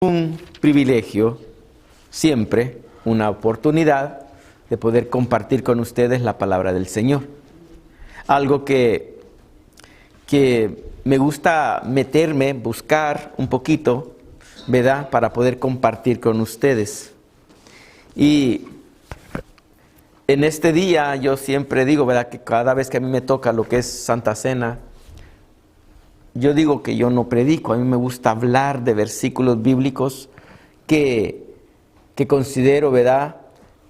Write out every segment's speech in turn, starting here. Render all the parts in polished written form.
Un privilegio, siempre una oportunidad de poder compartir con ustedes la palabra del Señor. Algo que me gusta meterme, buscar un poquito, ¿verdad? Para poder compartir con ustedes. Y en este día yo siempre digo, ¿verdad? Que cada vez que a mí me toca lo que es Santa Cena, yo digo que yo no predico, a mí me gusta hablar de versículos bíblicos que considero, ¿verdad?,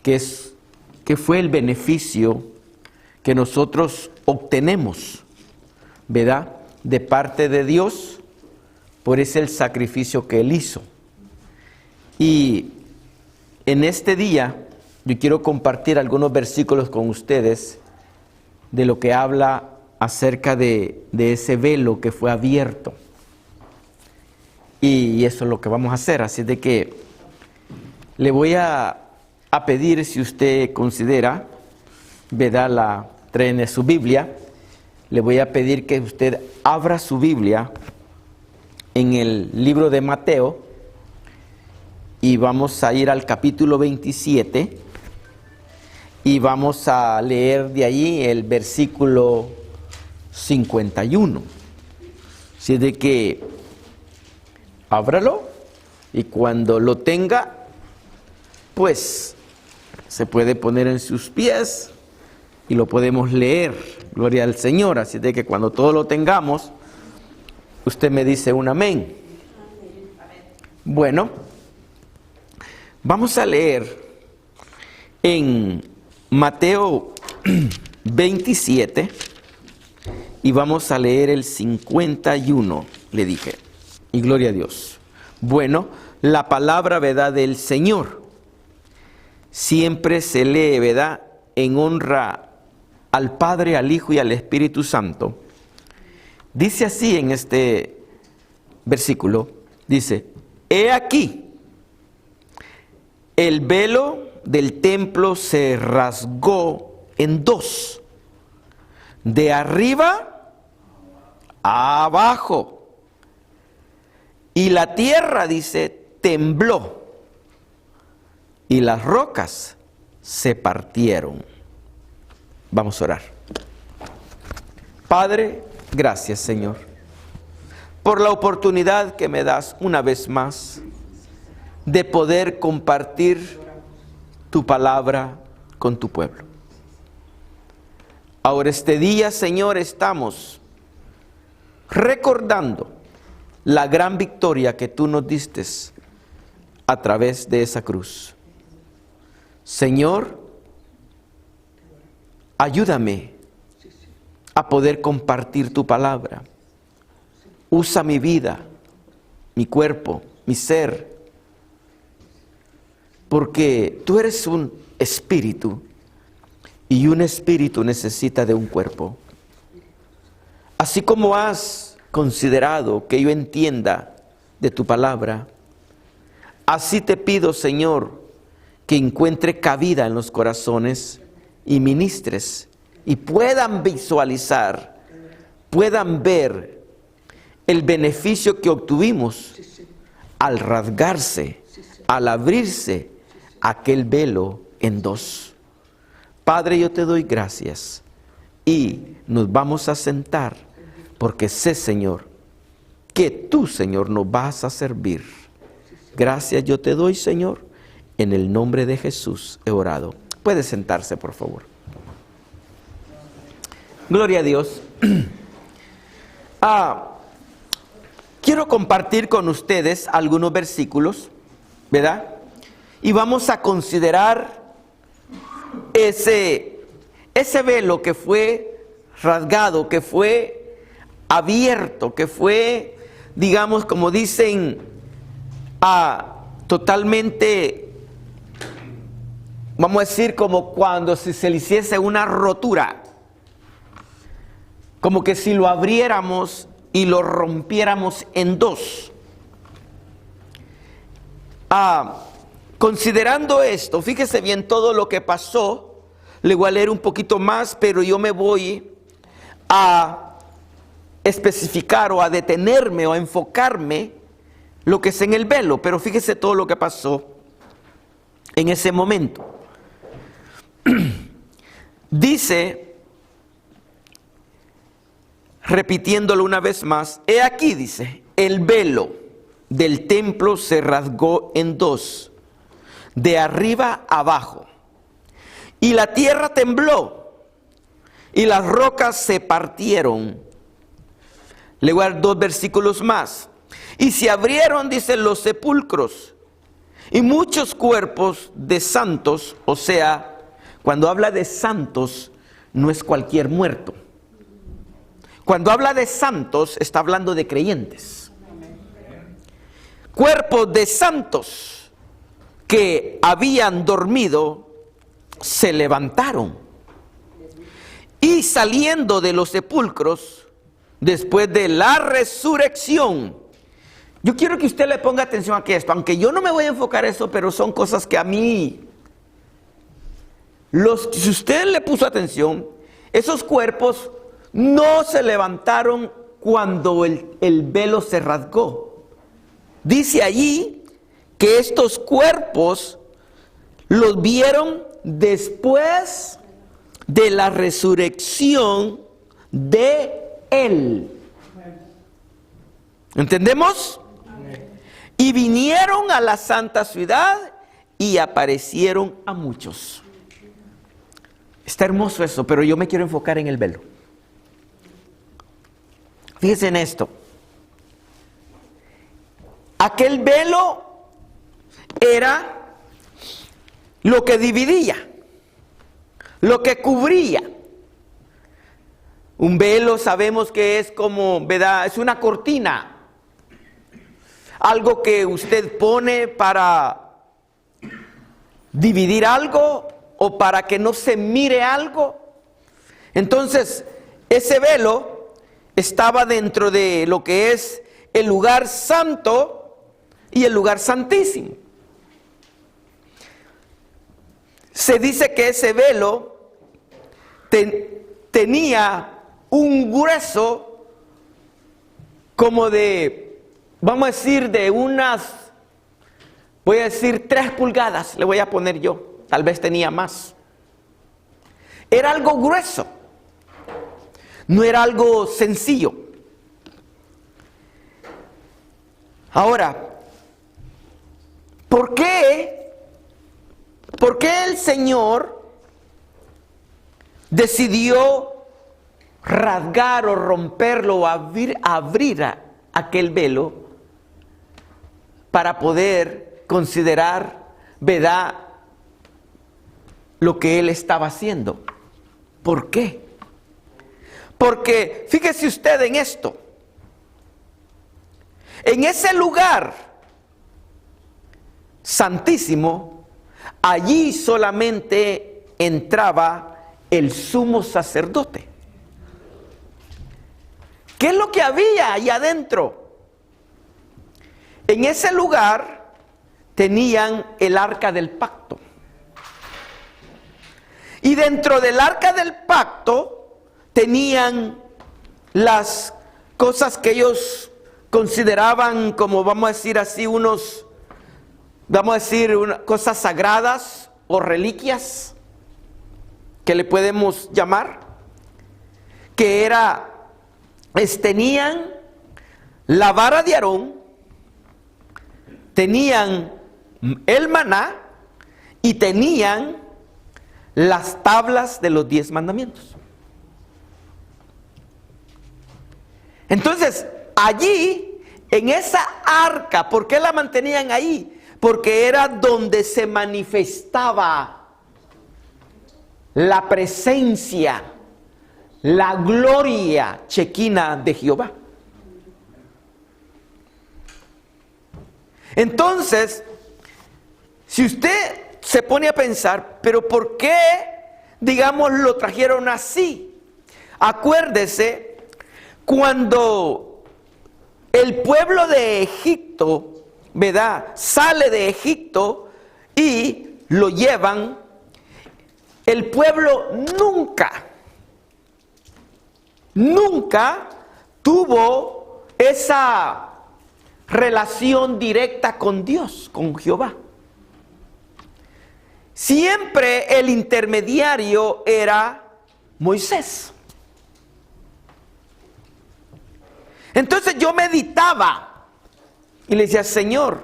que fue el beneficio que nosotros obtenemos, ¿verdad?, de parte de Dios por ese el sacrificio que Él hizo. Y en este día yo quiero compartir algunos versículos con ustedes de lo que habla acerca de ese velo que fue abierto. Y eso es lo que vamos a hacer. Así de que le voy a pedir, si usted considera, ¿verdad?, trae su Biblia, le voy a pedir que usted abra su Biblia en el libro de Mateo y vamos a ir al capítulo 27 y vamos a leer de allí el versículo 51. Así de que ábralo y cuando lo tenga, pues se puede poner en sus pies y lo podemos leer. Gloria al Señor. Así de que cuando todo lo tengamos, usted me dice un amén. Bueno, vamos a leer en Mateo 27 y vamos a leer el 51, le dije. Y gloria a Dios. Bueno, la palabra, ¿verdad?, del Señor siempre se lee, ¿verdad?, en honra al Padre, al Hijo y al Espíritu Santo. Dice así en este versículo, dice: he aquí, el velo del templo se rasgó en dos, de arriba a abajo, y la tierra, dice, tembló, y las rocas se partieron. Vamos a orar. Padre, gracias, Señor, por la oportunidad que me das una vez más de poder compartir tu palabra con tu pueblo. Ahora este día, Señor, estamos recordando la gran victoria que tú nos diste a través de esa cruz. Señor, ayúdame a poder compartir tu palabra. Usa mi vida, mi cuerpo, mi ser, porque tú eres un espíritu y un espíritu necesita de un cuerpo. Así como has considerado que yo entienda de tu palabra, así te pido, Señor, que encuentre cabida en los corazones y ministres y puedan visualizar, puedan ver el beneficio que obtuvimos al rasgarse, al abrirse aquel velo en dos. Padre, yo te doy gracias y nos vamos a sentar porque sé, Señor, que tú, Señor, nos vas a servir. Gracias yo te doy, Señor, en el nombre de Jesús he orado. Puede sentarse, por favor. Gloria a Dios. Quiero compartir con ustedes algunos versículos, ¿verdad? Y vamos a considerar ese velo que fue rasgado, que fue abierto, que fue, digamos, como dicen, totalmente, vamos a decir, como cuando si se le hiciese una rotura, como que si lo abriéramos y lo rompiéramos en dos. Considerando esto, fíjese bien todo lo que pasó. Le voy a leer un poquito más, pero yo me voy a especificar o a detenerme o a enfocarme lo que es en el velo, pero fíjese todo lo que pasó en ese momento. Dice, repitiéndolo una vez más, he aquí, dice, el velo del templo se rasgó en dos, de arriba abajo, y la tierra tembló, y las rocas se partieron. Le voy a dar 2 versículos más. Y se abrieron, dice, los sepulcros, y muchos cuerpos de santos, o sea, cuando habla de santos, no es cualquier muerto. Cuando habla de santos, está hablando de creyentes. Cuerpos de santos que habían dormido, se levantaron. Y saliendo de los sepulcros, después de la resurrección. Yo quiero que usted le ponga atención aquí a esto, aunque yo no me voy a enfocar en eso, pero son cosas que a mí... si usted le puso atención, esos cuerpos no se levantaron cuando el velo se rasgó. Dice allí que estos cuerpos los vieron después de la resurrección de Él. ¿Entendemos? Y vinieron a la santa ciudad y aparecieron a muchos. Está hermoso eso, pero yo me quiero enfocar en el velo. Fíjense en esto. Aquel velo era lo que dividía, lo que cubría. Un velo sabemos que es como, ¿verdad? Es una cortina. Algo que usted pone para dividir algo o para que no se mire algo. Entonces, ese velo estaba dentro de lo que es el lugar santo y el lugar santísimo. Se dice que ese velo tenía un grueso como de, vamos a decir, de unas, voy a decir 3 pulgadas, le voy a poner yo, tal vez tenía más. Era algo grueso, no era algo sencillo. Ahora, ¿por qué el Señor decidió rasgar o romperlo o abrir aquel velo para poder considerar, ¿verdad?, lo que Él estaba haciendo? ¿Por qué? Porque fíjese usted en esto. En ese lugar santísimo, allí solamente entraba el sumo sacerdote. ¿Qué es lo que había allá adentro? En ese lugar tenían el arca del pacto. Y dentro del arca del pacto tenían las cosas que ellos consideraban como, vamos a decir así, cosas sagradas o reliquias, que le podemos llamar, que tenían la vara de Aarón, tenían el maná y tenían las tablas de los 10 mandamientos. Entonces, allí, en esa arca, ¿por qué la mantenían ahí? Porque era donde se manifestaba la presencia, la gloria chequina de Jehová. Entonces, si usted se pone a pensar, pero ¿por qué, digamos, lo trajeron así? Acuérdese, cuando el pueblo de Egipto, ¿verdad?, sale de Egipto y lo llevan, el pueblo nunca tuvo esa relación directa con Dios, con Jehová. Siempre el intermediario era Moisés. Entonces yo meditaba y le decía, Señor,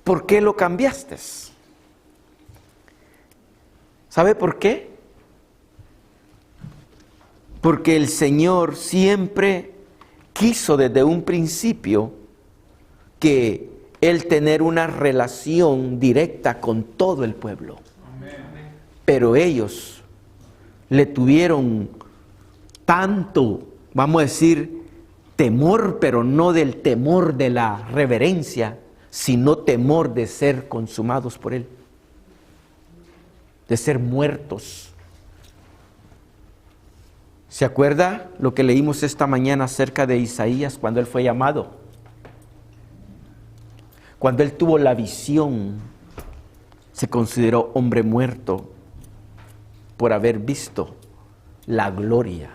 ¿por qué lo cambiaste? ¿Sabe por qué? Porque el Señor siempre quiso desde un principio que Él tener una relación directa con todo el pueblo. Pero ellos le tuvieron tanto, vamos a decir, temor, pero no del temor de la reverencia, sino temor de ser consumados por Él, de ser muertos. ¿Se acuerda lo que leímos esta mañana acerca de Isaías cuando él fue llamado? Cuando él tuvo la visión, se consideró hombre muerto por haber visto la gloria.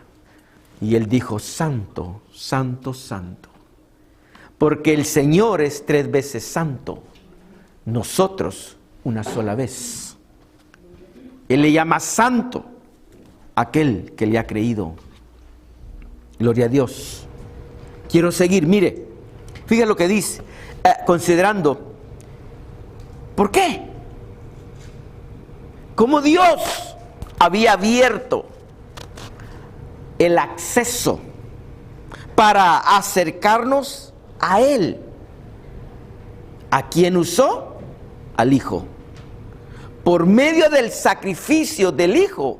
Y él dijo, santo, santo, santo. Porque el Señor es 3 veces santo, nosotros una sola vez. Él le llama santo aquel que le ha creído. Gloria a Dios. Quiero seguir, mire, fíjate lo que dice, considerando, ¿por qué? Cómo Dios había abierto el acceso para acercarnos a Él. ¿A quién usó? Al Hijo. Por medio del sacrificio del Hijo,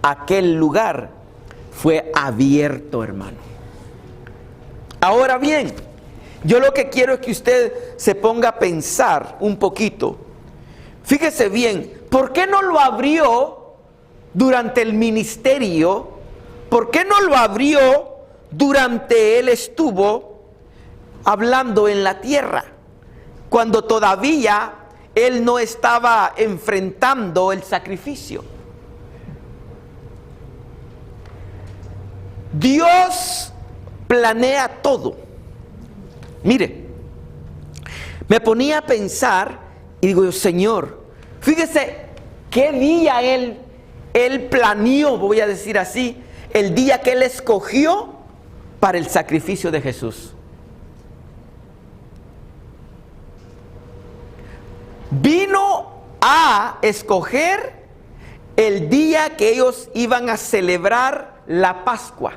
aquel lugar fue abierto, hermano. Ahora bien, yo lo que quiero es que usted se ponga a pensar un poquito. Fíjese bien, ¿por qué no lo abrió durante el ministerio? ¿Por qué no lo abrió durante él estuvo hablando en la tierra? Cuando todavía él no estaba enfrentando el sacrificio. Dios planea todo. Mire, me ponía a pensar y digo yo, Señor, fíjese qué día Él planeó, voy a decir así, el día que Él escogió para el sacrificio de Jesús. Vino a escoger el día que ellos iban a celebrar la Pascua.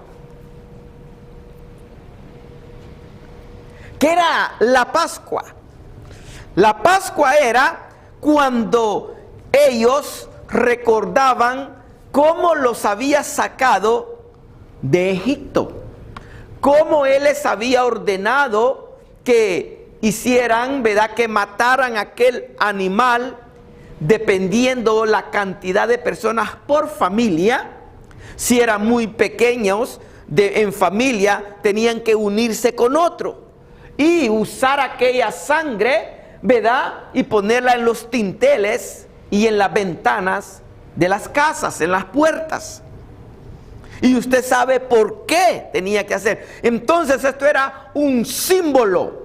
¿Qué era la Pascua? La Pascua era cuando ellos recordaban cómo los había sacado de Egipto, cómo Él les había ordenado que hicieran, ¿verdad?, que mataran aquel animal dependiendo la cantidad de personas por familia. Si eran muy pequeños en familia, tenían que unirse con otro y usar aquella sangre, ¿verdad?, y ponerla en los dinteles y en las ventanas de las casas, en las puertas. Y usted sabe por qué tenía que hacer. Entonces esto era un símbolo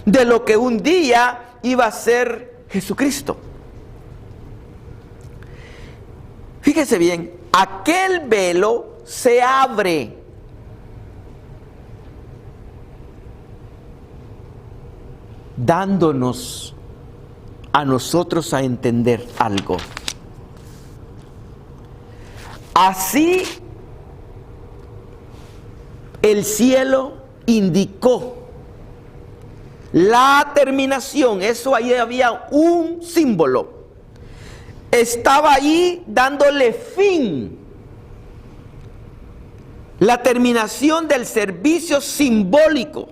de lo que un día iba a ser Jesucristo. Fíjese bien, aquel velo se abre. Dándonos a nosotros a entender algo. Así el cielo indicó la terminación. Eso ahí había un símbolo. Estaba ahí dándole fin. La terminación del servicio simbólico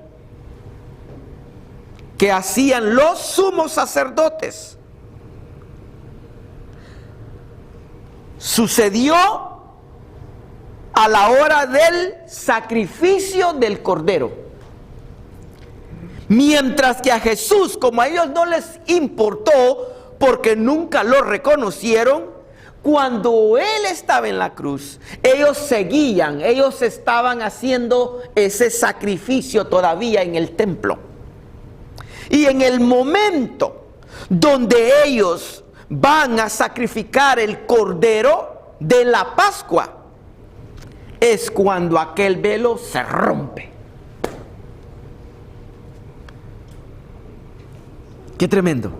que hacían los sumos sacerdotes. Sucedió a la hora del sacrificio del Cordero. Mientras que a Jesús, como a ellos no les importó, porque nunca lo reconocieron, cuando Él estaba en la cruz, ellos seguían, ellos estaban haciendo ese sacrificio todavía en el templo. Y en el momento donde ellos van a sacrificar el cordero de la Pascua, es cuando aquel velo se rompe. ¡Qué tremendo!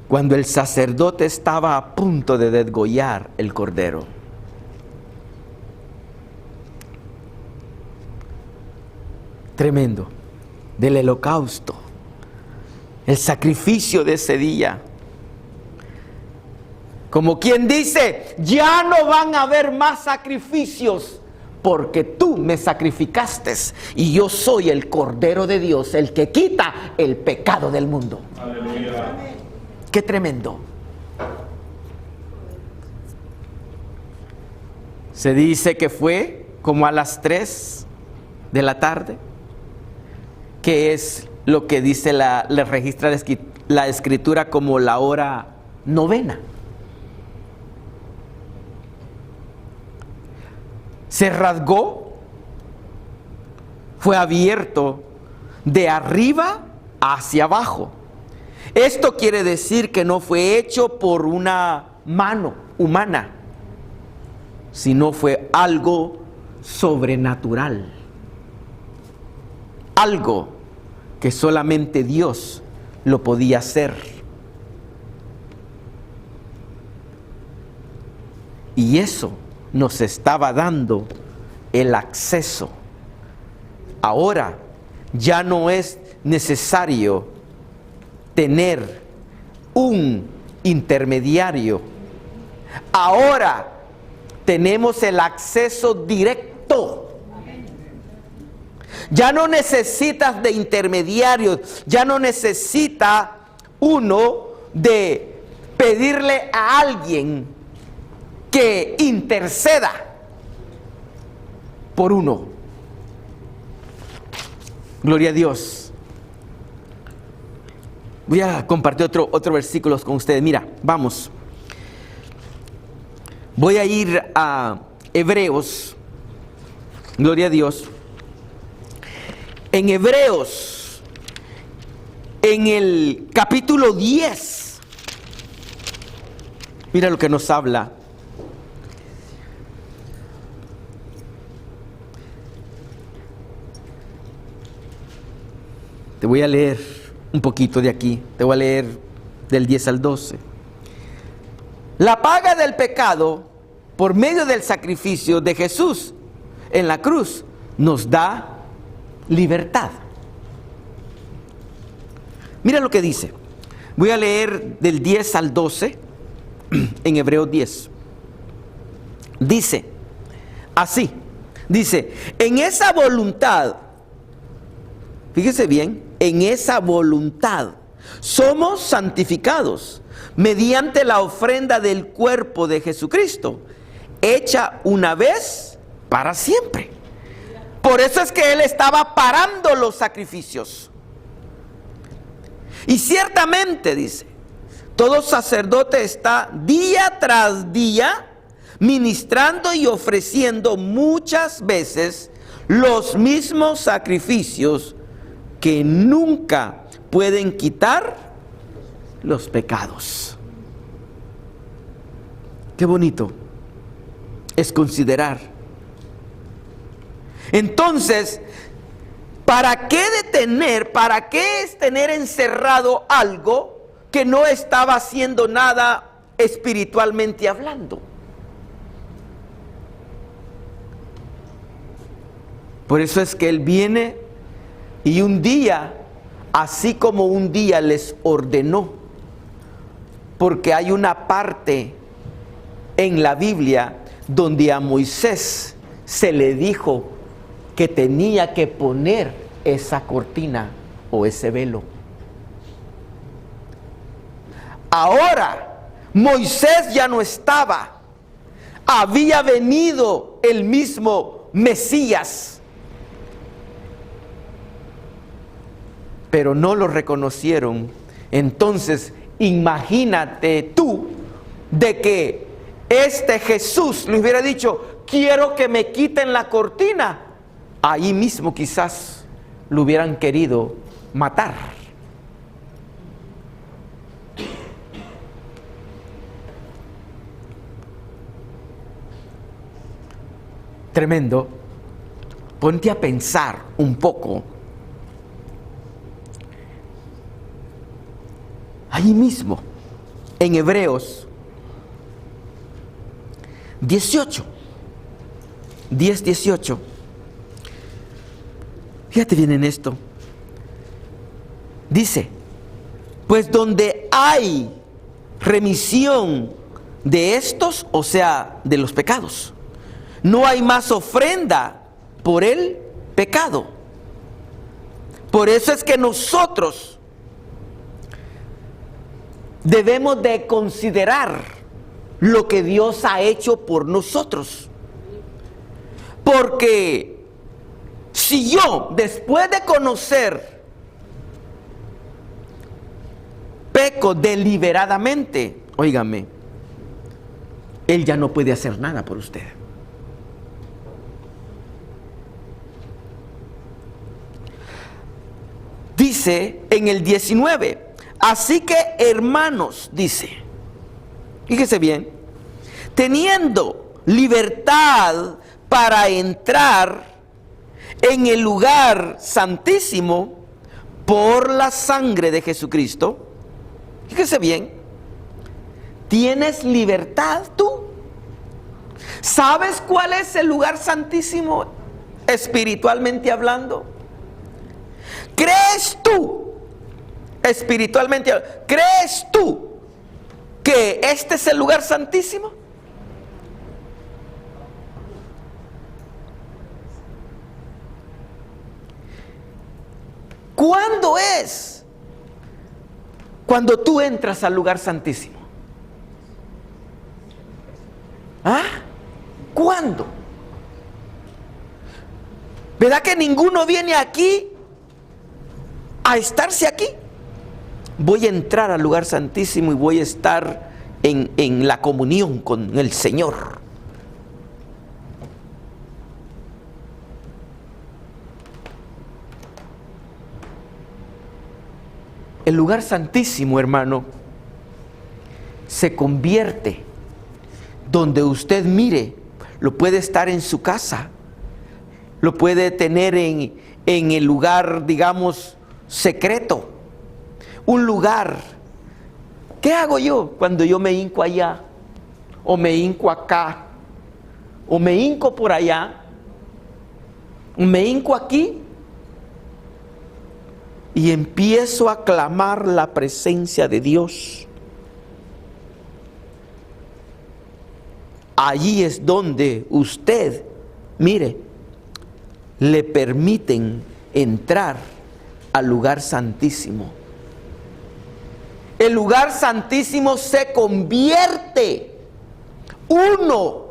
Cuando el sacerdote estaba a punto de degollar el cordero, tremendo, del holocausto, el sacrificio de ese día. Como quien dice, ya no van a haber más sacrificios, porque tú me sacrificaste y yo soy el Cordero de Dios, el que quita el pecado del mundo. Aleluya. ¡Qué tremendo! Se dice que fue como a las 3 de la tarde, que es lo que dice le registra la Escritura como la hora novena. Se rasgó, fue abierto de arriba hacia abajo. Esto quiere decir que no fue hecho por una mano humana, sino fue algo sobrenatural. Algo que solamente Dios lo podía hacer. Y eso nos estaba dando el acceso. Ahora ya no es necesario tener un intermediario. Ahora tenemos el acceso directo. Ya no necesitas de intermediarios, ya no necesita uno de pedirle a alguien que interceda por uno. Gloria a Dios. Voy a compartir otro versículo con ustedes. Mira, vamos. Voy a ir a Hebreos. Gloria a Dios. En Hebreos, en el capítulo 10, mira lo que nos habla. Te voy a leer un poquito de aquí, te voy a leer del 10 al 12. La paga del pecado, por medio del sacrificio de Jesús en la cruz, nos da libertad. Mira lo que dice. Voy a leer del 10 al 12 en Hebreos 10. Dice así, dice, en esa voluntad, fíjese bien, en esa voluntad somos santificados mediante la ofrenda del cuerpo de Jesucristo, hecha una vez para siempre. Por eso es que Él estaba parando los sacrificios. Y ciertamente, dice, todo sacerdote está día tras día ministrando y ofreciendo muchas veces los mismos sacrificios que nunca pueden quitar los pecados. Qué bonito es considerar. Entonces, ¿para qué detener, para qué es tener encerrado algo que no estaba haciendo nada espiritualmente hablando? Por eso es que Él viene y un día, así como un día les ordenó, porque hay una parte en la Biblia donde a Moisés se le dijo que tenía que poner esa cortina o ese velo. Ahora Moisés ya no estaba, había venido el mismo Mesías, pero no lo reconocieron Entonces, imagínate tú de que este Jesús le hubiera dicho, quiero que me quiten la cortina. Ahí mismo quizás lo hubieran querido matar. Tremendo. Ponte a pensar un poco. Ahí mismo, en Hebreos 10:18. Fíjate bien en esto. Dice, pues donde hay remisión de estos, o sea, de los pecados, no hay más ofrenda por el pecado. Por eso es que nosotros debemos de considerar lo que Dios ha hecho por nosotros. Porque si yo, después de conocer, peco deliberadamente, óigame, Él ya no puede hacer nada por usted. Dice en el 19, así que hermanos, dice, fíjese bien, teniendo libertad para entrar en el lugar santísimo por la sangre de Jesucristo, fíjese bien, ¿tienes libertad tú? ¿Sabes cuál es el lugar santísimo espiritualmente hablando? ¿Crees tú, espiritualmente, crees tú que este es el lugar santísimo? ¿Cuándo es cuando tú entras al lugar santísimo? ¿Ah? ¿Cuándo? ¿Verdad que ninguno viene aquí a estarse aquí? Voy a entrar al lugar santísimo y voy a estar en la comunión con el Señor. El lugar santísimo, hermano, se convierte donde usted mire, lo puede estar en su casa, lo puede tener en el lugar, digamos, secreto, un lugar. ¿Qué hago yo cuando yo me hinco allá? O me hinco acá, o me hinco por allá, o me hinco aquí, y empiezo a clamar la presencia de Dios. Allí es donde usted, mire, le permiten entrar al lugar santísimo. El lugar santísimo se convierte uno.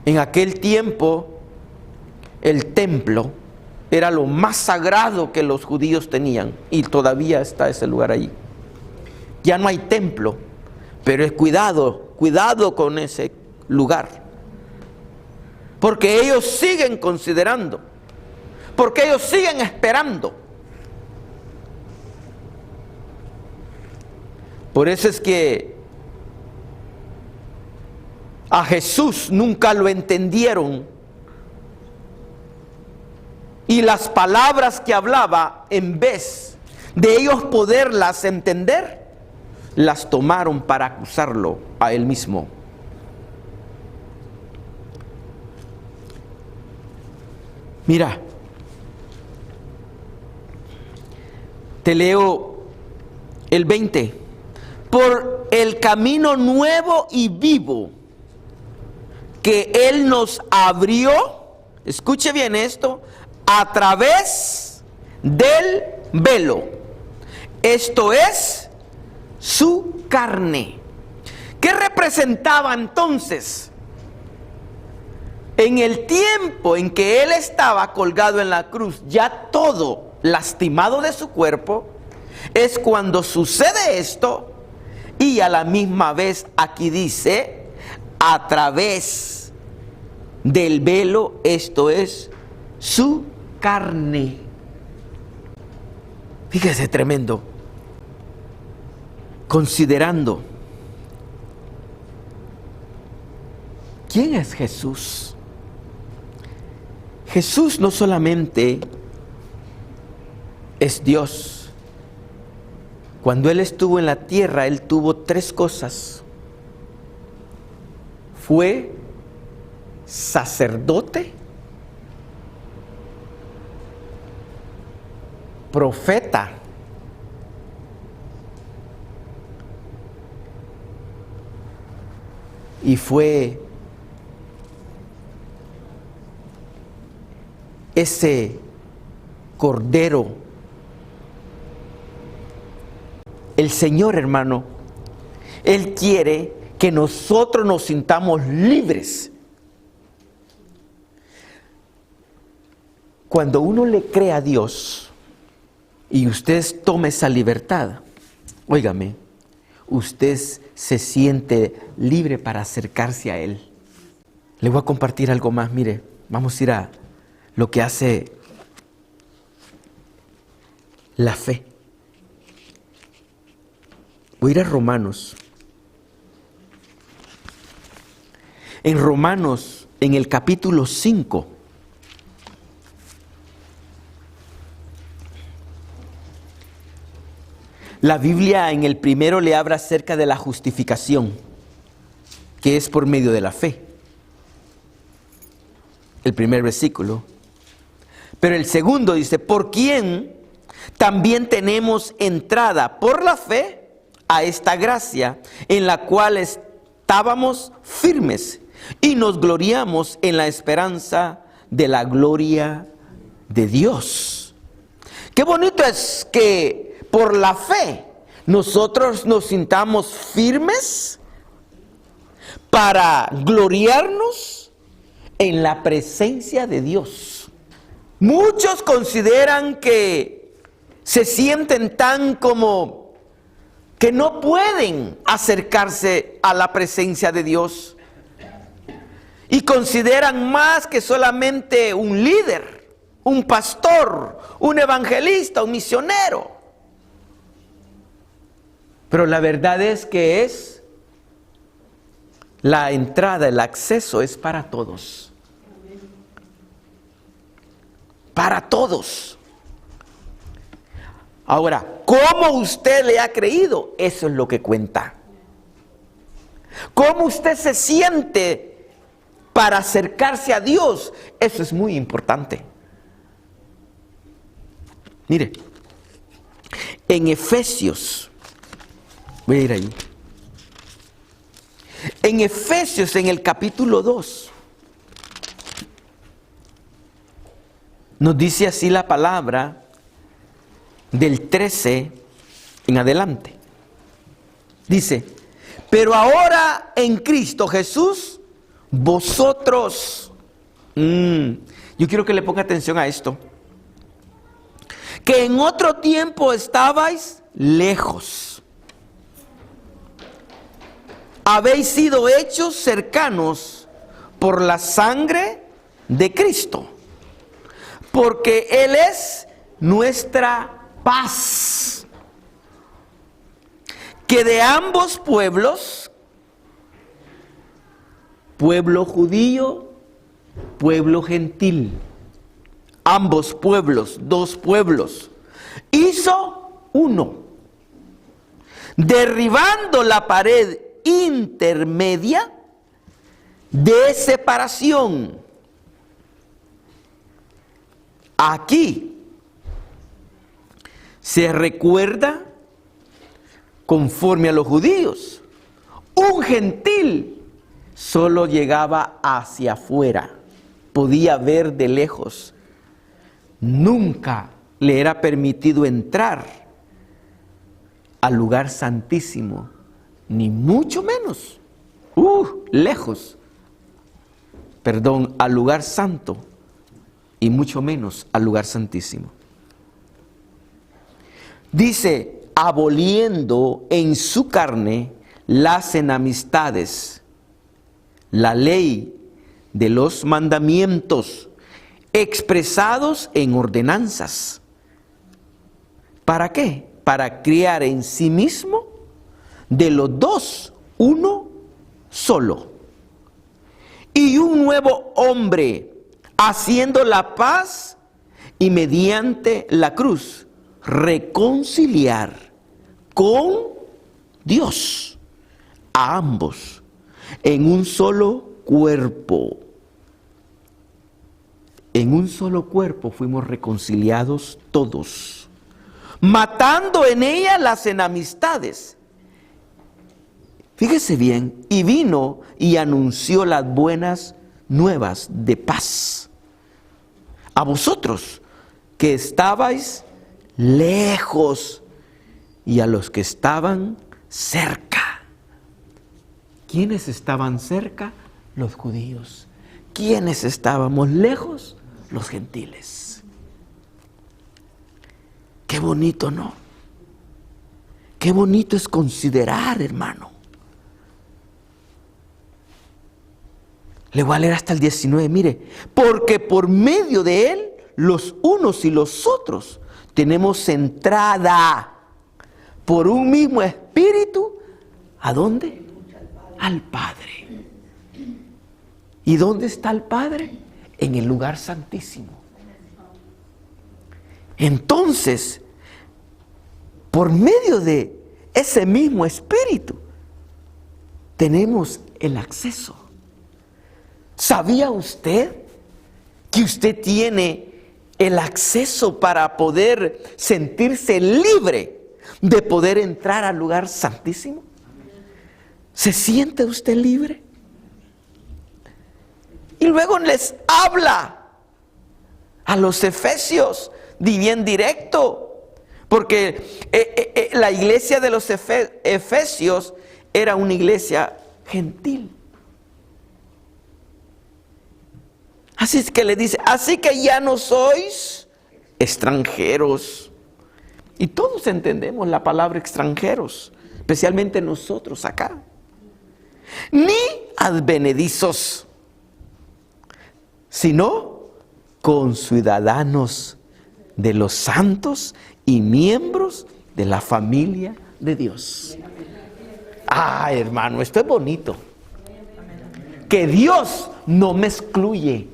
En aquel tiempo, el templo era lo más sagrado que los judíos tenían, y todavía está ese lugar allí. Ya no hay templo, pero es cuidado con ese lugar, porque ellos siguen considerando, porque ellos siguen esperando. Por eso es que a Jesús nunca lo entendieron, y las palabras que hablaba, en vez de ellos poderlas entender, las tomaron para acusarlo a él mismo. Mira, te leo el 20. Por el camino nuevo y vivo que Él nos abrió, escuche bien esto, a través del velo, esto es, su carne. ¿Qué representaba entonces En el tiempo en que Él estaba colgado en la cruz, ya todo lastimado de su cuerpo, es cuando sucede esto. Y a la misma vez aquí dice, a través del velo, esto es su carne. Fíjese, tremendo. Considerando, ¿quién es Jesús? Jesús no solamente es Dios. Cuando Él estuvo en la tierra, Él tuvo tres cosas. Fue sacerdote, profeta y fue ese cordero. El Señor, hermano, Él quiere que nosotros nos sintamos libres. Cuando uno le cree a Dios y usted toma esa libertad, óigame, usted se siente libre para acercarse a Él. Le voy a compartir algo más. Mire, vamos a ir a lo que hace la fe. Voy a ir a Romanos. En Romanos, en el capítulo 5, la Biblia en el primero le habla acerca de la justificación, que es por medio de la fe. El primer versículo. Pero el segundo dice, por quien también tenemos entrada por la fe a esta gracia, en la cual estábamos firmes y nos gloriamos en la esperanza de la gloria de Dios. Qué bonito es que por la fe nosotros nos sintamos firmes para gloriarnos en la presencia de Dios. Muchos consideran que se sienten tan como que no pueden acercarse a la presencia de Dios y consideran más que solamente un líder, un pastor, un evangelista, un misionero. Pero la verdad es que es la entrada, el acceso es para todos. Para todos. Ahora, ¿cómo usted le ha creído? Eso es lo que cuenta. ¿Cómo usted se siente para acercarse a Dios? Eso es muy importante. Mire, en Efesios, voy a ir ahí. En Efesios, en el capítulo 2, nos dice así la palabra del 13 en adelante. Dice, pero ahora en Cristo Jesús, vosotros, yo quiero que le ponga atención a esto, que en otro tiempo estabais lejos, habéis sido hechos cercanos por la sangre de Cristo, porque Él es nuestra paz, que de ambos pueblos, pueblo judío, pueblo gentil, ambos pueblos, dos pueblos, hizo uno, derribando la pared intermedia de separación. Aquí se recuerda, conforme a los judíos, un gentil solo llegaba hacia afuera, podía ver de lejos, nunca le era permitido entrar al lugar santísimo, ni mucho menos, lejos. al lugar santo y mucho menos al lugar santísimo. Dice, aboliendo en su carne las enemistades, la ley de los mandamientos expresados en ordenanzas. ¿Para qué? Para crear en sí mismo de los dos uno solo. Y un nuevo hombre, haciendo la paz y mediante la cruz reconciliar con Dios a ambos en un solo cuerpo. En un solo cuerpo fuimos reconciliados todos, matando en ella las enemistades. Fíjese bien, y vino y anunció las buenas nuevas de paz a vosotros que estabais lejos y a los que estaban cerca. ¿Quiénes estaban cerca? Los judíos. ¿Quiénes estábamos lejos? Los gentiles. Qué bonito, ¿no? Qué bonito es considerar, hermano. Le voy a leer hasta el 19, mire. Porque por medio de él, los unos y los otros, tenemos entrada por un mismo espíritu. ¿A dónde? Al Padre. ¿Y dónde está el Padre? En el lugar santísimo. Entonces, por medio de ese mismo espíritu, tenemos el acceso. ¿Sabía usted que usted tiene el acceso para poder sentirse libre de poder entrar al lugar santísimo? ¿Se siente usted libre? Y luego les habla a los efesios, bien directo, porque la iglesia de los efesios era una iglesia gentil. Así es que le dice, así que ya no sois extranjeros. Y todos entendemos la palabra extranjeros, especialmente nosotros acá. Ni advenedizos, sino conciudadanos de los santos y miembros de la familia de Dios. Ah, hermano, esto es bonito. Que Dios no me excluye,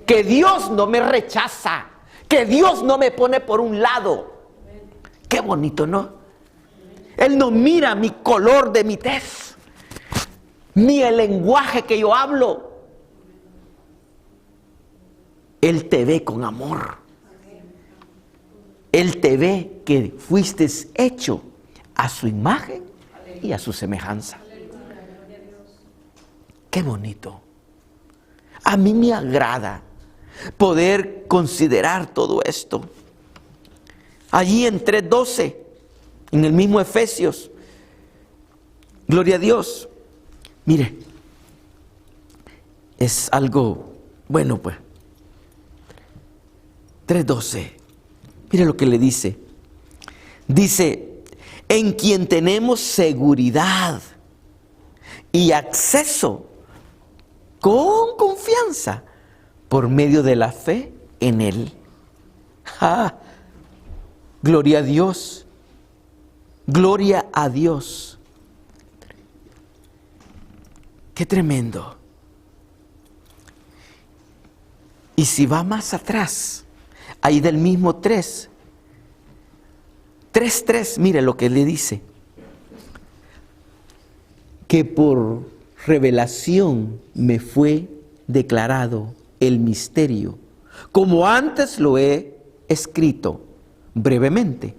que Dios no me rechaza, que Dios no me pone por un lado. Qué bonito, ¿no? Él no mira mi color de mi tez, ni el lenguaje que yo hablo. Él te ve con amor. Él te ve que fuiste hecho a su imagen y a su semejanza. Qué bonito. A mí me agrada poder considerar todo esto. Allí en 3:12, en el mismo Efesios, gloria a Dios. Mire, es algo bueno, pues. 3:12, mire lo que le dice. Dice, en quien tenemos seguridad y acceso con confianza por medio de la fe en Él. ¡Ah! Gloria a Dios. Gloria a Dios. Qué tremendo. Y si va más atrás, ahí del mismo 3:3, mire lo que le dice. Que por revelación me fue declarado el misterio, como antes lo he escrito brevemente,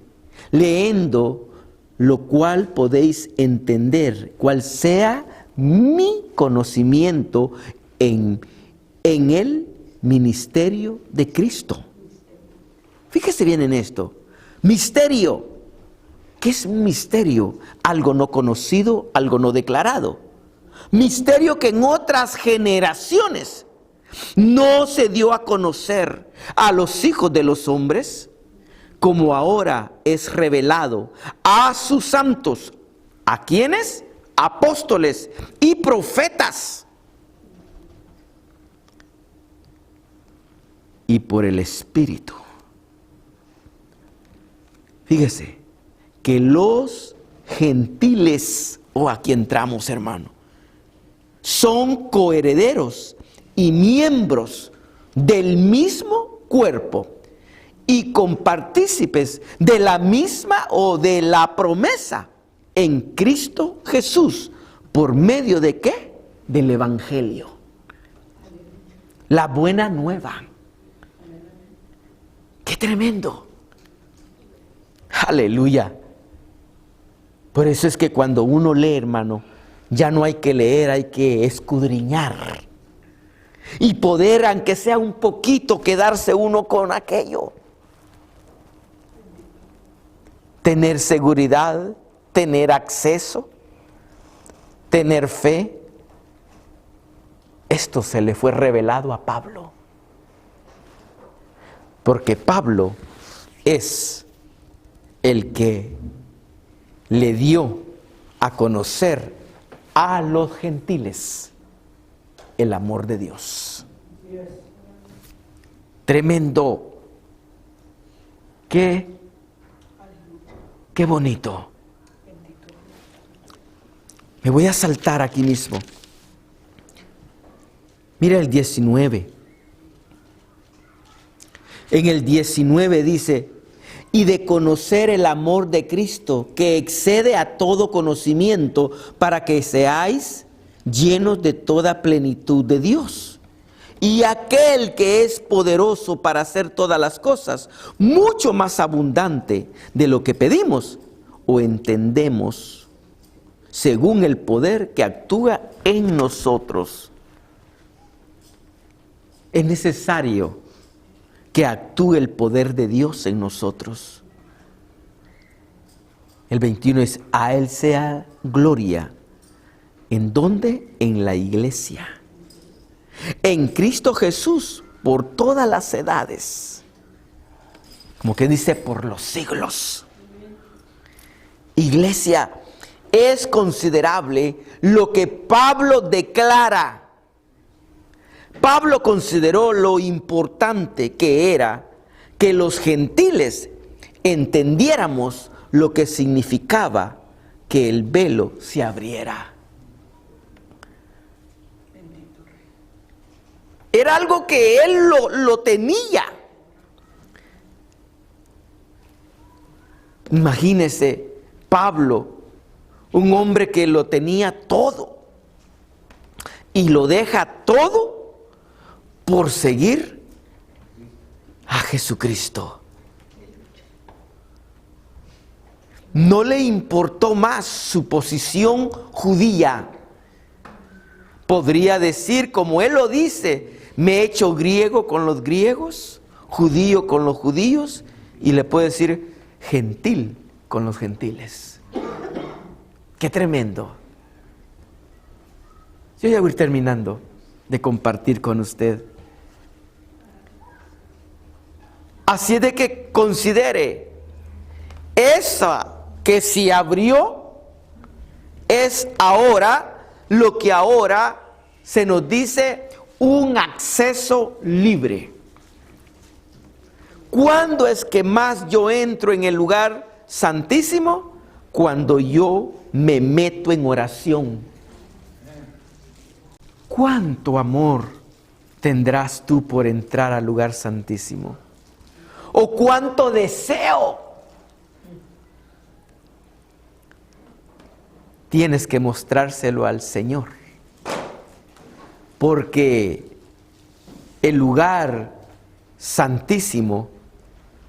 leyendo lo cual podéis entender cuál sea mi conocimiento en el ministerio de Cristo. Fíjese bien en esto. Misterio. ¿Qué es un misterio? Algo no conocido, algo no declarado. Misterio que en otras generaciones no se dio a conocer a los hijos de los hombres, como ahora es revelado a sus santos. ¿A quiénes? Apóstoles y profetas. Y por el Espíritu. Fíjese que los gentiles, aquí entramos, hermano, son coherederos y miembros del mismo cuerpo y compartícipes de la misma o de la promesa en Cristo Jesús. ¿Por medio de qué? Del Evangelio. La buena nueva. ¡Qué tremendo! ¡Aleluya! Por eso es que cuando uno lee, hermano, ya no hay que leer, hay que escudriñar. Y poder, aunque sea un poquito, quedarse uno con aquello. Tener seguridad, tener acceso, tener fe. Esto se le fue revelado a Pablo. Porque Pablo es el que le dio a conocer a los gentiles el amor de Dios. Tremendo. Qué bonito. Me voy a saltar aquí mismo. Mira el 19. En el 19 dice: y de conocer el amor de Cristo, que excede a todo conocimiento, para que seáis llenos de toda plenitud de Dios. Y aquel que es poderoso para hacer todas las cosas, mucho más abundante de lo que pedimos o entendemos, según el poder que actúa en nosotros. Es necesario que actúe el poder de Dios en nosotros. El 21 es: a Él sea gloria. ¿En dónde? En la iglesia. En Cristo Jesús, por todas las edades. Como que dice, por los siglos. Iglesia, es considerable lo que Pablo declara. Pablo consideró lo importante que era que los gentiles entendiéramos lo que significaba que el velo se abriera. Era algo que él lo tenía. Imagínese, Pablo, un hombre que lo tenía todo y lo deja todo por seguir a Jesucristo. No le importó más su posición judía. Podría decir, como él lo dice, me he hecho griego con los griegos, judío con los judíos, y le puede decir gentil con los gentiles. ¡Qué tremendo! Yo ya voy a ir terminando de compartir con usted. Así es de que considere, esa que se abrió es ahora lo que ahora se nos dice un acceso libre. ¿Cuándo es que más yo entro en el lugar santísimo? Cuando yo me meto en oración. ¿Cuánto amor tendrás tú por entrar al lugar santísimo? ¿O cuánto deseo tienes que mostrárselo al Señor? Porque el lugar santísimo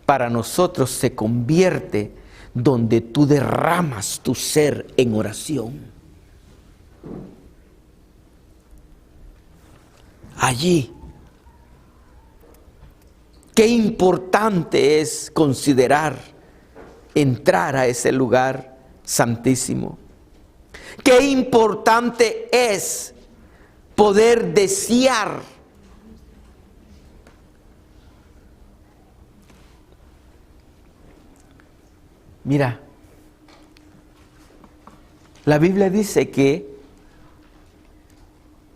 para nosotros se convierte donde tú derramas tu ser en oración. Allí, qué importante es considerar entrar a ese lugar santísimo. Qué importante es poder desear Mira, la Biblia dice que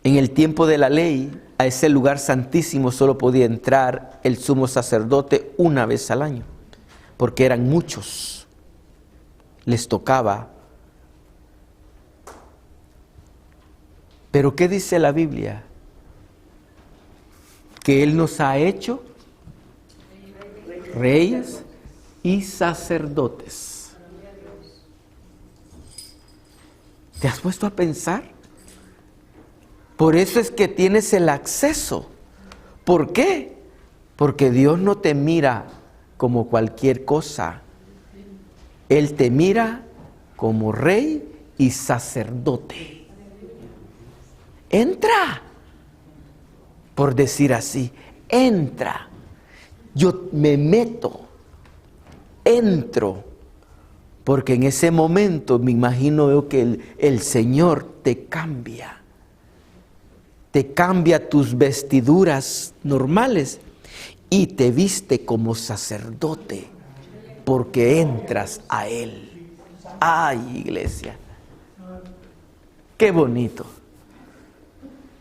en el tiempo de la ley, a ese lugar santísimo solo podía entrar el sumo sacerdote una vez al año, porque eran muchos, les tocaba. Pero ¿qué dice la Biblia? Que Él nos ha hecho reyes y sacerdotes. ¿Te has puesto a pensar? Por eso es que tienes el acceso. ¿Por qué? Porque Dios no te mira como cualquier cosa. Él te mira como rey y sacerdote. Entra, por decir así, entra. Yo me meto, entro, porque en ese momento me imagino yo que el Señor te cambia tus vestiduras normales y te viste como sacerdote, porque entras a Él. ¡Ay, iglesia! ¡Qué bonito!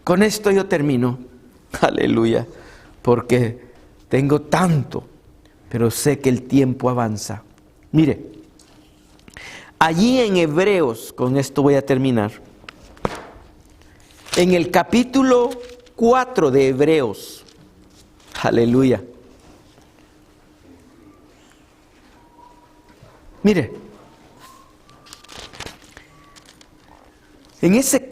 Con esto yo termino. Aleluya. Porque tengo tanto, pero sé que el tiempo avanza. Mire, allí en Hebreos, con esto voy a terminar. En el capítulo 4 de Hebreos. Aleluya. Mire, en ese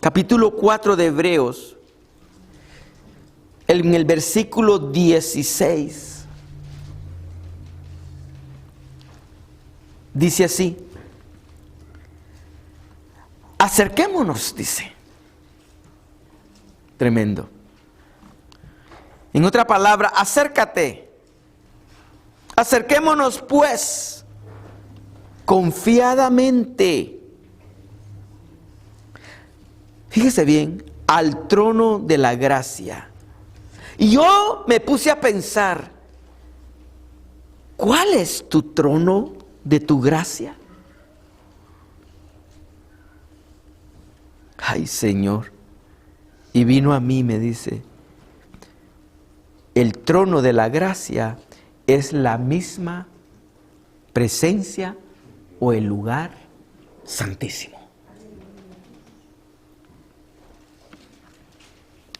capítulo 4 de Hebreos, en el versículo 16, dice así: acerquémonos, dice. Tremendo. En otra palabra, acércate. Acerquémonos pues confiadamente. Fíjese bien, al trono de la gracia. Y yo me puse a pensar, ¿cuál es tu trono de tu gracia? Ay, Señor. Y vino a mí, me dice, el trono de la gracia es la misma presencia o el lugar santísimo.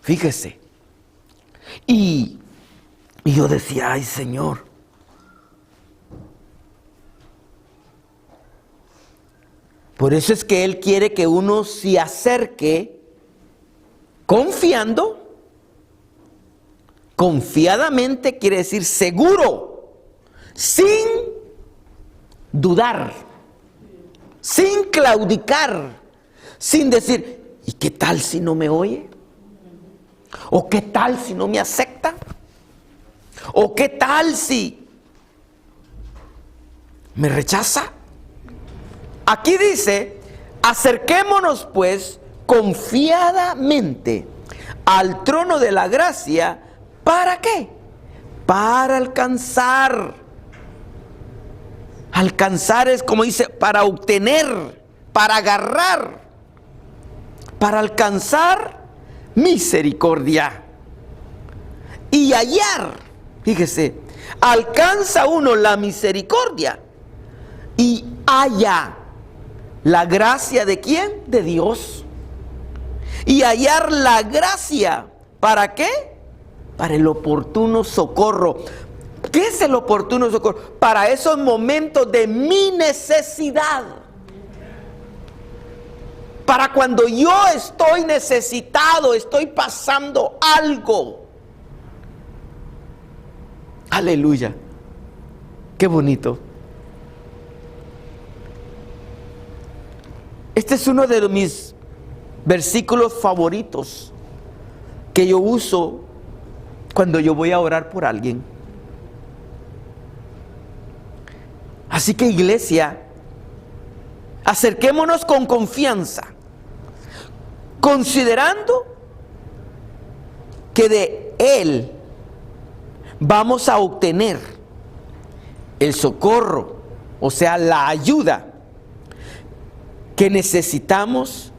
Fíjese. Y yo decía, ay, Señor, por eso es que Él quiere que uno se acerque confiando, confiadamente quiere decir seguro, sin dudar, sin claudicar, sin decir, ¿y qué tal si no me oye? ¿O qué tal si no me acepta? ¿O qué tal si me rechaza? Aquí dice, acerquémonos pues confiadamente al trono de la gracia. ¿Para qué? Para alcanzar. Alcanzar es como dice, para obtener, para agarrar, para alcanzar misericordia y hallar. Fíjese, alcanza uno la misericordia y halla la gracia de ¿quién? De Dios. Y hallar la gracia, ¿para qué? Para el oportuno socorro. ¿Qué es el oportuno socorro? Para esos momentos de mi necesidad. Para cuando yo estoy necesitado, estoy pasando algo. Aleluya. Qué bonito. Este es uno de mis versículos favoritos que yo uso cuando yo voy a orar por alguien. Así que, iglesia, acerquémonos con confianza, considerando que de Él vamos a obtener el socorro, o sea, la ayuda que necesitamos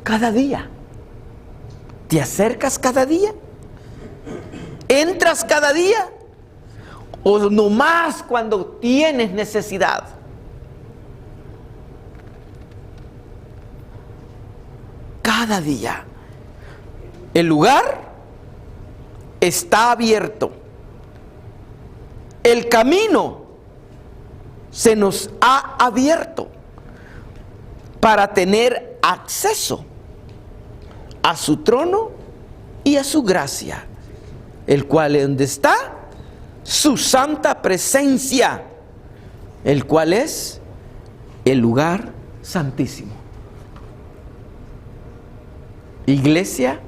cada día. ¿Te acercas cada día? ¿Entras cada día? ¿O nomás cuando tienes necesidad? Cada día. El lugar está abierto. El camino se nos ha abierto para tener acceso a su trono y a su gracia, el cual es donde está su santa presencia, el cual es el lugar santísimo. Iglesia,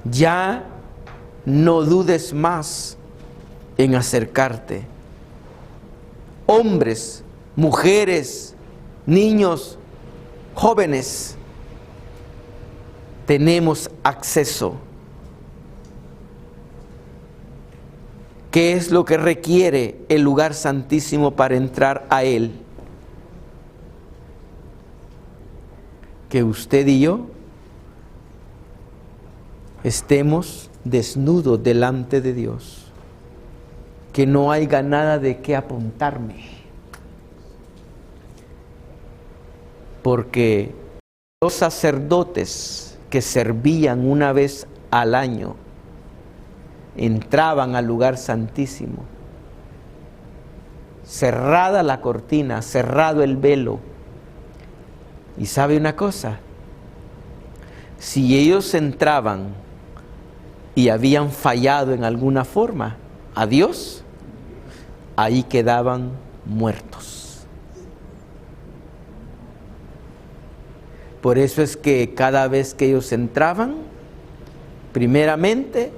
ya no dudes más en acercarte. Hombres, mujeres, niños, jóvenes, tenemos acceso. ¿Qué es lo que requiere el lugar santísimo para entrar a él? Que usted y yo estemos desnudos delante de Dios, que no haya nada de qué apuntarme, porque los sacerdotes que servían una vez al año entraban al lugar santísimo, cerrada la cortina, cerrado el velo. Y sabe una cosa, si ellos entraban y habían fallado en alguna forma a Dios, ahí quedaban muertos. Por eso es que cada vez que ellos entraban, primeramente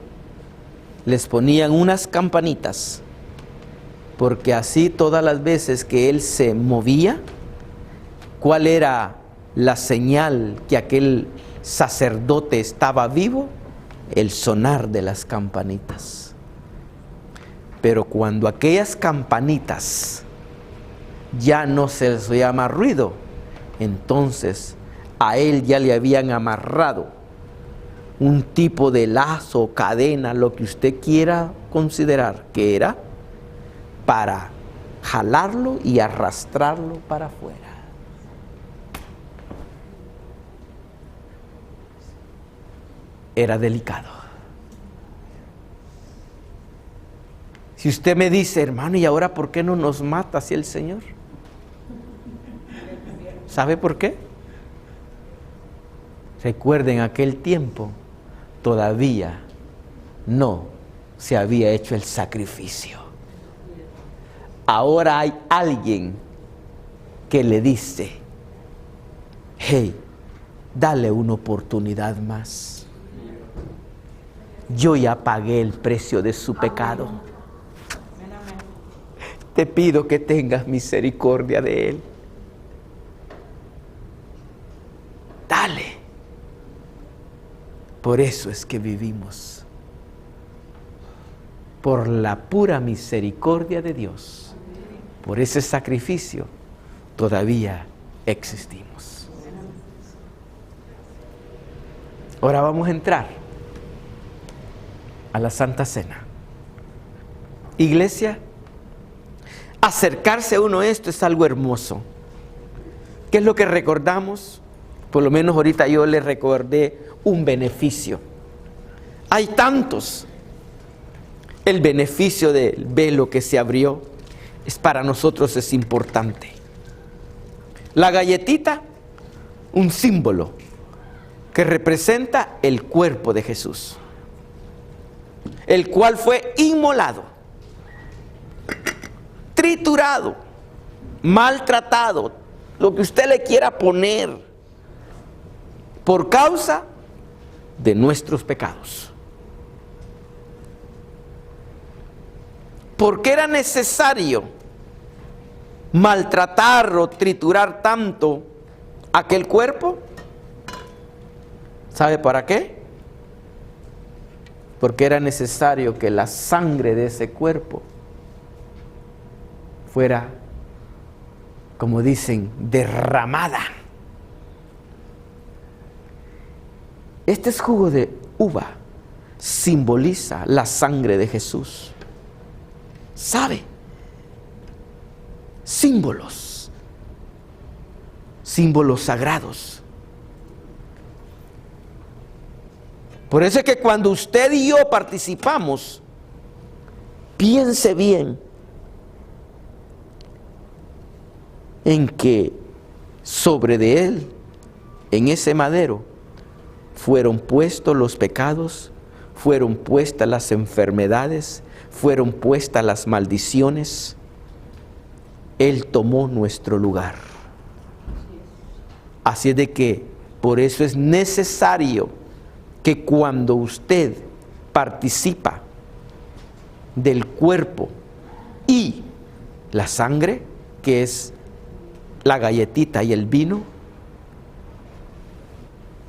les ponían unas campanitas, porque así todas las veces que él se movía, ¿cuál era la señal que aquel sacerdote estaba vivo? El sonar de las campanitas. Pero cuando aquellas campanitas ya no se les llama ruido, entonces a él ya le habían amarrado un tipo de lazo, cadena, lo que usted quiera considerar que era, para jalarlo y arrastrarlo para afuera. Era delicado. Si usted me dice, hermano, ¿y ahora por qué no nos mata así el Señor? ¿Sabe por qué? Recuerden, aquel tiempo todavía no se había hecho el sacrificio. Ahora hay alguien que le dice, hey, dale una oportunidad más. Yo ya pagué el precio de su pecado. Te pido que tengas misericordia de él. Dale. Por eso es que vivimos. Por la pura misericordia de Dios. Por ese sacrificio todavía existimos. Ahora vamos a entrar a la Santa Cena. Iglesia, acercarse a uno a esto es algo hermoso. ¿Qué es lo que recordamos? Por lo menos ahorita yo le recordé un beneficio. Hay tantos. El beneficio del velo que se abrió para nosotros es importante. La galletita, un símbolo que representa el cuerpo de Jesús, el cual fue inmolado, triturado, maltratado, lo que usted le quiera poner, por causa de nuestros pecados. ¿Por qué era necesario maltratar o triturar tanto aquel cuerpo? ¿Sabe para qué? Porque era necesario que la sangre de ese cuerpo fuera, como dicen, derramada. Este jugo de uva simboliza la sangre de Jesús. ¿Sabe? Símbolos sagrados. Por eso es que cuando usted y yo participamos, piense bien en que sobre de él, en ese madero, fueron puestos los pecados, fueron puestas las enfermedades, fueron puestas las maldiciones. Él tomó nuestro lugar. Así es de que por eso es necesario que cuando usted participa del cuerpo y la sangre, que es la galletita y el vino,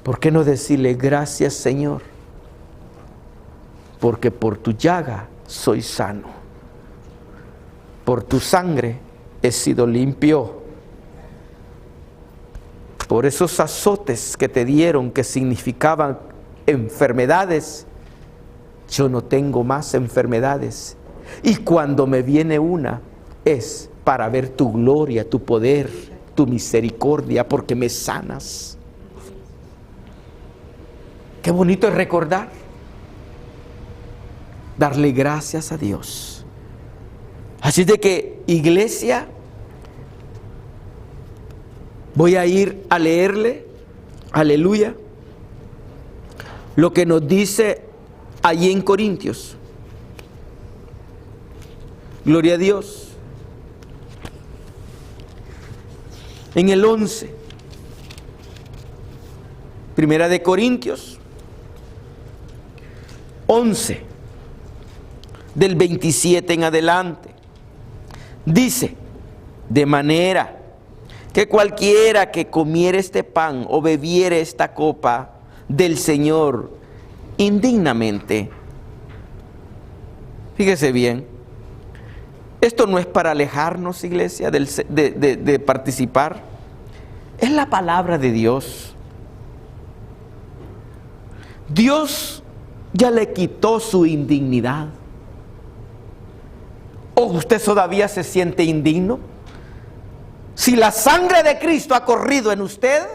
¿por qué no decirle gracias, Señor? Porque por tu llaga soy sano, por tu sangre he sido limpio, por esos azotes que te dieron que significaban enfermedades, yo no tengo más enfermedades, y cuando me viene una es para ver tu gloria, tu poder, tu misericordia, porque me sanas. Qué bonito es recordar, darle gracias a Dios. Así de que, iglesia, voy a ir a leerle, aleluya, lo que nos dice allí en Corintios. Gloria a Dios. En el 11, Primera de Corintios 11, del 27 en adelante, dice: de manera que cualquiera que comiere este pan o bebiere esta copa del Señor indignamente. Fíjese bien, esto no es para alejarnos, iglesia, de participar. Es la palabra de Dios. Dios ya le quitó su indignidad. ¿O usted todavía se siente indigno? Si la sangre de Cristo ha corrido en usted,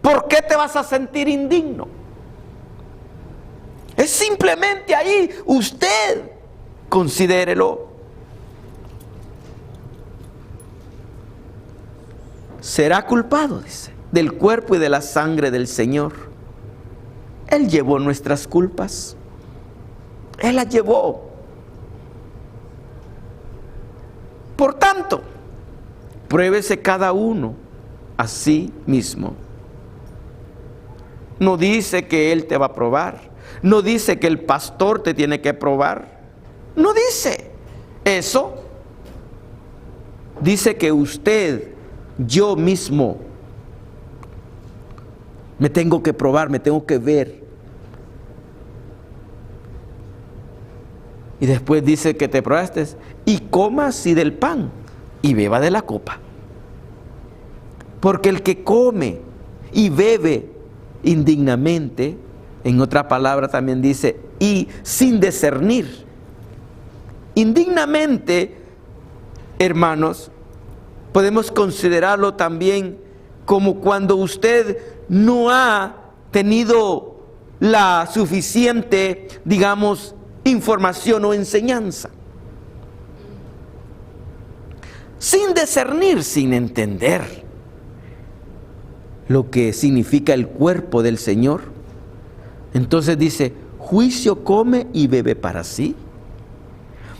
¿por qué te vas a sentir indigno? Es simplemente ahí, usted considérelo. Será culpado, dice, del cuerpo y de la sangre del Señor. Él llevó nuestras culpas. Él las llevó. Por tanto, pruébese cada uno a sí mismo. No dice que Él te va a probar. No dice que el pastor te tiene que probar. No dice eso. Dice que usted, yo mismo, me tengo que probar, me tengo que ver. Y después dice que te probaste y coma así del pan y beba de la copa. Porque el que come y bebe indignamente, en otra palabra también dice, y sin discernir. Indignamente, hermanos, podemos considerarlo también como cuando usted no ha tenido la suficiente, digamos, información o enseñanza. Sin discernir, sin entender lo que significa el cuerpo del Señor. Entonces dice, juicio come y bebe para sí.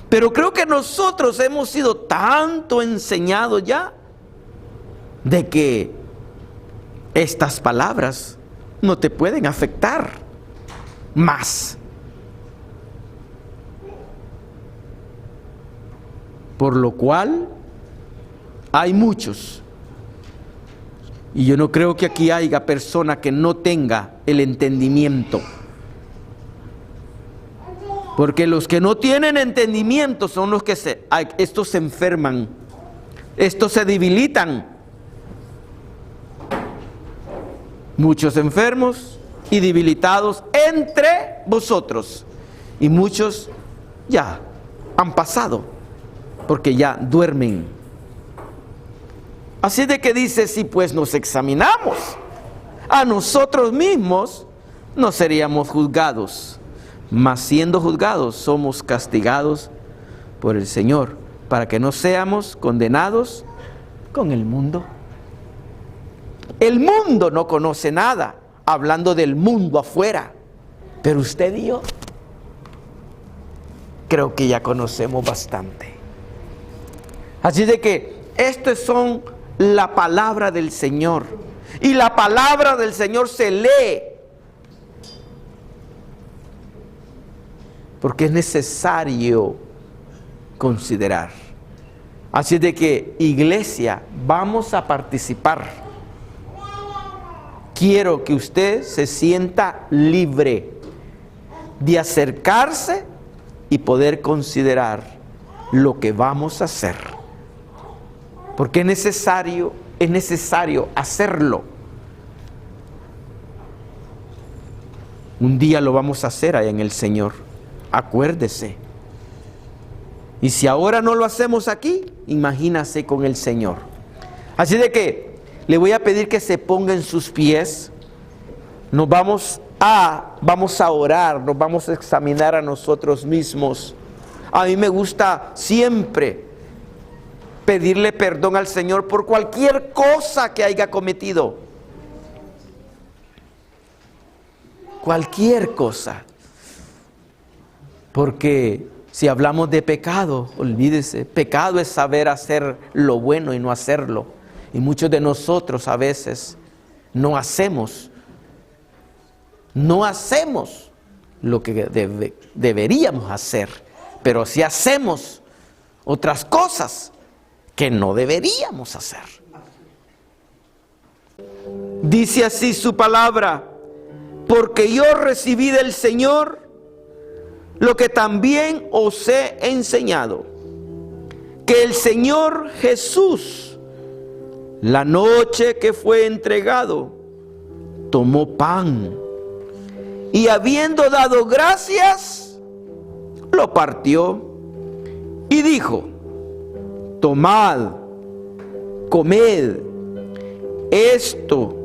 Pero creo que nosotros hemos sido tanto enseñados ya de que estas palabras no te pueden afectar más. Por lo cual hay muchos, y yo no creo que aquí haya persona que no tenga el entendimiento, porque los que no tienen entendimiento son los que estos se enferman estos se debilitan. Muchos enfermos y debilitados entre vosotros, y muchos ya han pasado, porque ya duermen. Así de que dice, si pues nos examinamos a nosotros mismos, no seríamos juzgados, mas siendo juzgados somos castigados por el Señor, para que no seamos condenados con el mundo. El mundo no conoce nada, hablando del mundo afuera, pero usted y yo creo que ya conocemos bastante. Así de que estas son la palabra del Señor, y la palabra del Señor se lee porque es necesario considerar. Así de que, iglesia, vamos a participar. Quiero que usted se sienta libre de acercarse y poder considerar lo que vamos a hacer, porque es necesario hacerlo. Un día lo vamos a hacer allá en el Señor, acuérdese. Y si ahora no lo hacemos aquí, imagínase con el Señor. Así de que le voy a pedir que se ponga en sus pies. Vamos a orar, nos vamos a examinar a nosotros mismos. A mí me gusta siempre pedirle perdón al Señor por cualquier cosa que haya cometido. Cualquier cosa. Porque si hablamos de pecado, olvídese, pecado es saber hacer lo bueno y no hacerlo. Y muchos de nosotros a veces no hacemos lo que deberíamos hacer, pero sí hacemos otras cosas que no deberíamos hacer. Dice así su palabra: porque yo recibí del Señor lo que también os he enseñado, que el Señor Jesús, la noche que fue entregado, tomó pan, y habiendo dado gracias, lo partió y dijo: tomad, comed, esto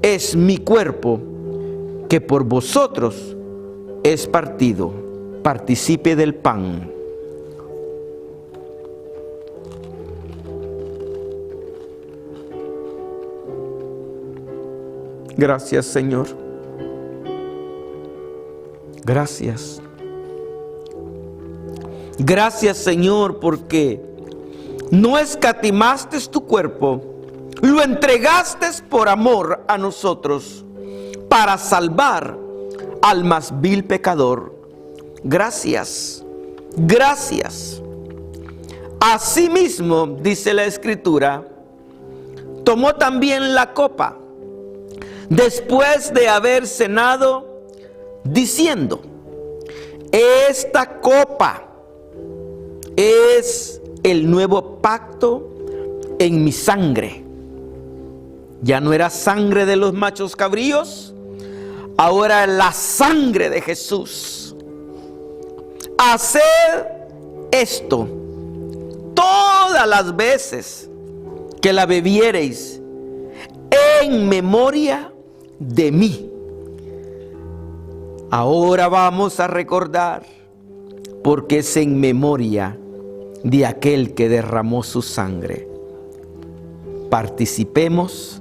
es mi cuerpo, que por vosotros es partido. Participe del pan. Gracias, Señor. Gracias. Gracias, Señor, porque no escatimaste tu cuerpo, lo entregaste por amor a nosotros, para salvar al más vil pecador. Gracias, gracias. Asimismo, dice la Escritura, tomó también la copa, después de haber cenado, diciendo: esta copa es el nuevo pacto en mi sangre. Ya no era sangre de los machos cabríos, ahora la sangre de Jesús. Haced esto todas las veces que la bebiereis, en memoria de mí. Ahora vamos a recordar, porque es en memoria de aquel que derramó su sangre. Participemos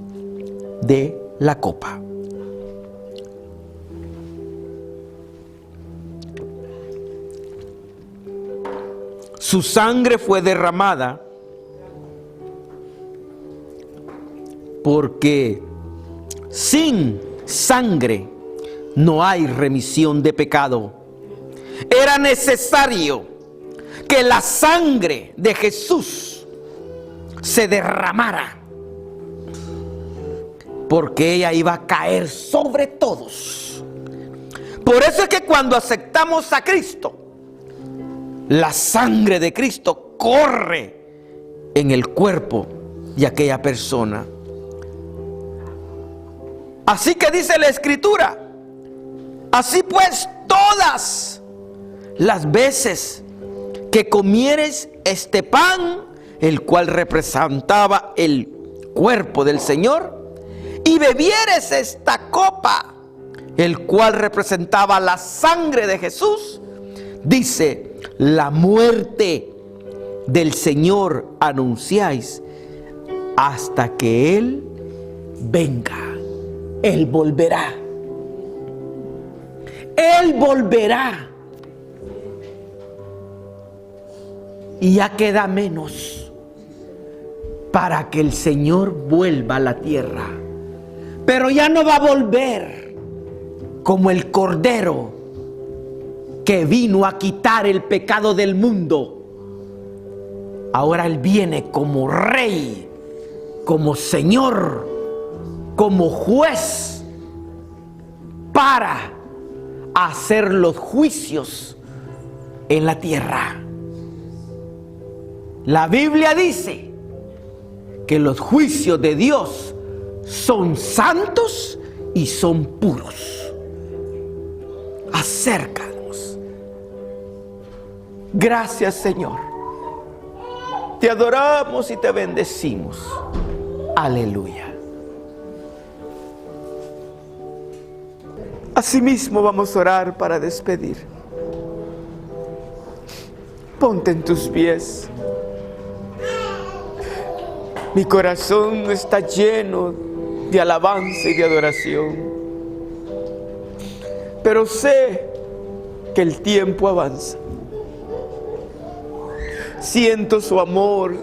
de la copa. Su sangre fue derramada porque sin sangre no hay remisión de pecado. Era necesario que la sangre de Jesús se derramara, porque ella iba a caer sobre todos. Por eso es que cuando aceptamos a Cristo, la sangre de Cristo corre en el cuerpo de aquella persona. Así que dice la Escritura: así pues, todas las veces que comieres este pan, el cual representaba el cuerpo del Señor, y bebieres esta copa, el cual representaba la sangre de Jesús, dice: la muerte del Señor anunciáis hasta que Él venga. Él volverá. Él volverá. Y ya queda menos para que el Señor vuelva a la tierra. Pero ya no va a volver como el Cordero que vino a quitar el pecado del mundo. Ahora Él viene como Rey, como Señor, como juez, para hacer los juicios en la tierra. La Biblia dice que los juicios de Dios son santos y son puros. Acércanos. Gracias, Señor. Te adoramos y te bendecimos. Aleluya. Asimismo vamos a orar para despedir. Ponte en tus pies. Mi corazón está lleno de alabanza y de adoración. Pero sé que el tiempo avanza. Siento su amor.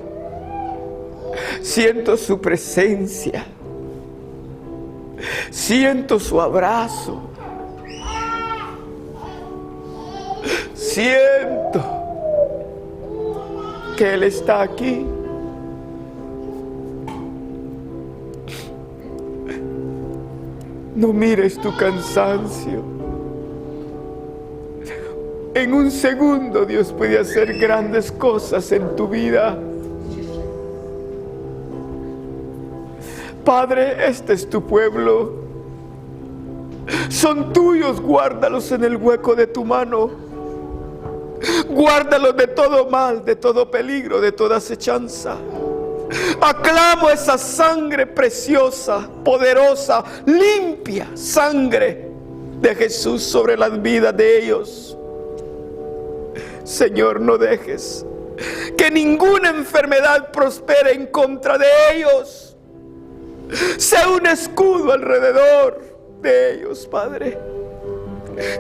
Siento su presencia. Siento su abrazo. Siento que Él está aquí. No mires tu cansancio. En un segundo Dios puede hacer grandes cosas en tu vida. Padre, este es tu pueblo. Son tuyos, guárdalos en el hueco de tu mano. Guárdalos de todo mal, de todo peligro, de toda acechanza. Aclamo esa sangre preciosa, poderosa, limpia sangre de Jesús sobre las vidas de ellos. Señor, no dejes que ninguna enfermedad prospere en contra de ellos. Sea un escudo alrededor de ellos, Padre.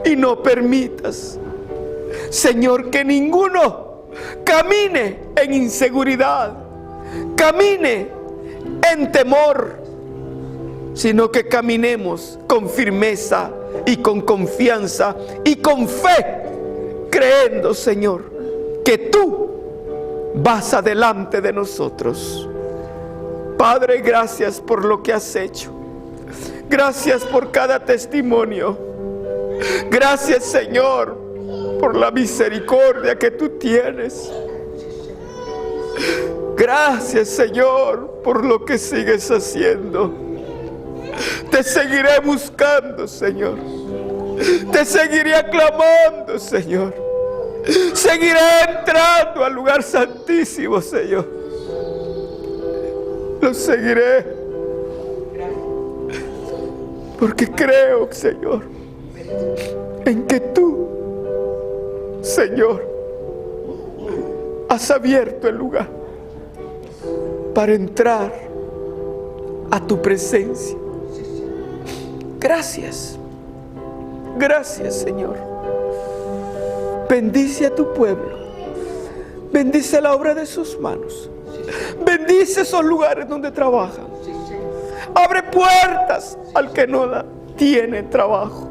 Y no permitas, Señor, que ninguno camine en inseguridad, camine en temor, sino que caminemos con firmeza y con confianza y con fe, creyendo, Señor, que tú vas adelante de nosotros. Padre, gracias por lo que has hecho. Gracias por cada testimonio. Gracias, Señor, por la misericordia que tú tienes. Gracias, Señor, por lo que sigues haciendo. Te seguiré buscando, Señor. Te seguiré aclamando, Señor. Seguiré entrando al lugar santísimo, Señor. Lo seguiré. Porque creo, Señor, en que tú, Señor, has abierto el lugar para entrar a tu presencia. Gracias. Gracias, Señor. Bendice a tu pueblo. Bendice la obra de sus manos. Bendice esos lugares donde trabajan. Abre puertas al que no tiene trabajo.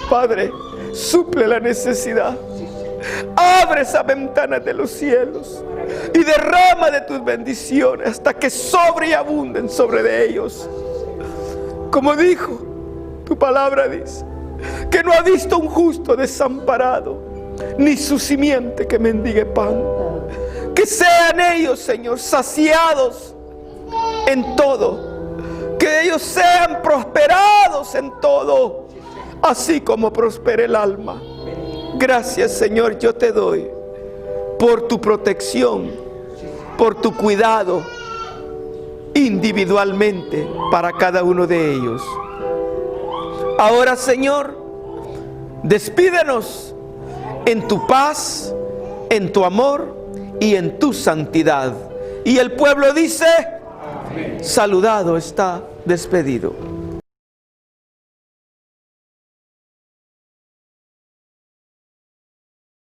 Padre, suple la necesidad. Abre esa ventana de los cielos y derrama de tus bendiciones hasta que sobre y abunden sobre de ellos. Como dijo, tu palabra dice que no ha visto un justo desamparado, ni su simiente que mendigue pan. Que sean ellos, Señor, saciados en todo. Que ellos sean prosperados en todo, así como prospere el alma. Gracias, Señor, yo te doy por tu protección, por tu cuidado individualmente para cada uno de ellos. Ahora, Señor, despídenos en tu paz, en tu amor y en tu santidad. Y el pueblo dice: amén. Saludado está, despedido.